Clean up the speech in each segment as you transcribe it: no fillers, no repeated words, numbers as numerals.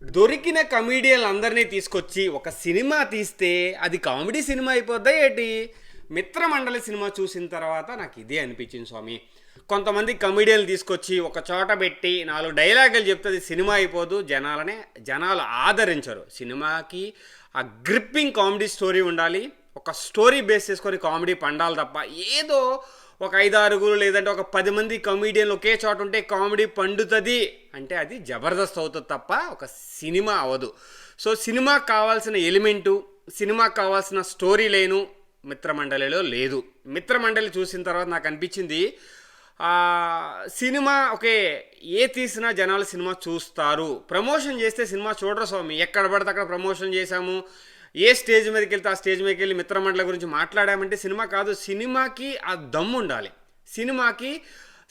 దొరికిన కమీడియన్లు అందరినీ తీసుకొచ్చి ఒక సినిమా తీస్తే అది కామెడీ సినిమా అయిపోద్దా ఏంటి? మిత్రమండలి సినిమా చూసిన తర్వాత నాకు ఇదే అనిపించింది స్వామి. కొంతమంది కమీడియన్లు తీసుకొచ్చి ఒక చోట పెట్టి 4 డైలాగులు చెప్తే అది సినిమా అయిపోదు. జనాలు ఆదరించరు. సినిమాకి ఆ గ్రిప్పింగ్ కామెడీ స్టోరీ ఉండాలి. ఒక స్టోరీ బేస్ చేసుకొని కామెడీ పండాలి తప్ప ఏదో ఒక 5-6 లేదంటే ఒక 10 మంది కమీడియన్లు ఒకే చోట ఉంటే కామెడీ పండుతుంది అంటే అది జబర్దస్త్ అవుతుంది తప్ప ఒక సినిమా అవ్వదు. సో సినిమాకి కావాల్సిన ఎలిమెంటు, సినిమాకి కావాల్సిన స్టోరీ లైను మిత్రమండలిలో లేదు. మిత్రమండలి చూసిన తర్వాత నాకు అనిపించింది సినిమా ఒకే ఏ తీసినా జనాలు సినిమా చూస్తారు. ప్రమోషన్ చేస్తే సినిమా చూడరు స్వామి. ఎక్కడ పడితే అక్కడ ప్రమోషన్ చేశాము, ఏ స్టేజ్ మీదకి వెళ్తే ఆ స్టేజ్ మీదకి వెళ్ళి మిత్రమండలి గురించి మాట్లాడామంటే సినిమా కాదు. సినిమాకి ఆ దమ్ము ఉండాలి.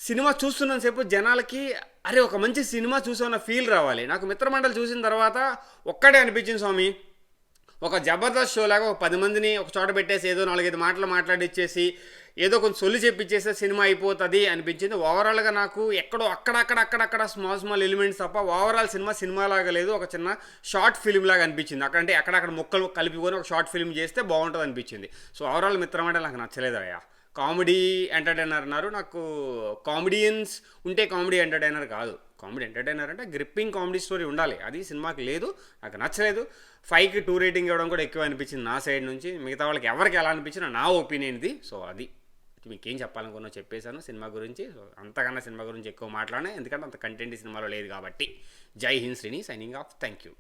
సినిమా చూస్తున్నంతసేపు జనాలకి అరే ఒక మంచి సినిమా చూసామన్న ఫీల్ రావాలి. నాకు మిత్రమండలి చూసిన తర్వాత ఒక్కడే అనిపించింది స్వామి, ఒక జబర్దస్త్ షో లాగా ఒక 10 మందిని ఒక చోట పెట్టేసి ఏదో 4-5 మాటలు మాట్లాడిచ్చేసి ఏదో కొంచెం సొల్లు చెప్పించేస్తే సినిమా అయిపోతుంది అనిపించింది. ఓవరాల్గా నాకు ఎక్కడో అక్కడక్కడ స్మాల్ ఎలిమెంట్స్ తప్ప ఓవరాల్ సినిమాలాగా లేదు. ఒక చిన్న షార్ట్ ఫిల్మ్ లాగా అనిపించింది. అంటే అక్కడక్కడ ముక్కలు కలుపుకొని ఒక షార్ట్ ఫిల్మ్ చేస్తే బాగుంటుంది అనిపించింది. సో ఓవరాల్ మిత్రమండలి నాకు నచ్చలేదు అయ్యా. కామెడీ ఎంటర్టైనర్ అన్నారు. నాకు కామెడియన్స్ ఉంటే కామెడీ ఎంటర్టైనర్ కాదు. కామెడీ ఎంటర్టైనర్ అంటే గ్రిప్పింగ్ కామెడీ స్టోరీ ఉండాలి. అది సినిమాకి లేదు, నాకు నచ్చలేదు. 5కి 2 రేటింగ్ ఇవ్వడం కూడా ఎక్కువ అనిపించింది నా సైడ్ నుంచి. మిగతా వాళ్ళకి ఎవరికి ఎలా అనిపించినా నా ఒపీనియన్ ఇది. సో అది మీకేం చెప్పాలనుకున్నా చెప్పేశాను సినిమా గురించి. సో అంతకన్నా సినిమా గురించి ఎక్కువ మాట్లాడినా, ఎందుకంటే అంత కంటెంట్ ఈ సినిమాలో లేదు కాబట్టి. జై Hind Srini, signing off. Thank you.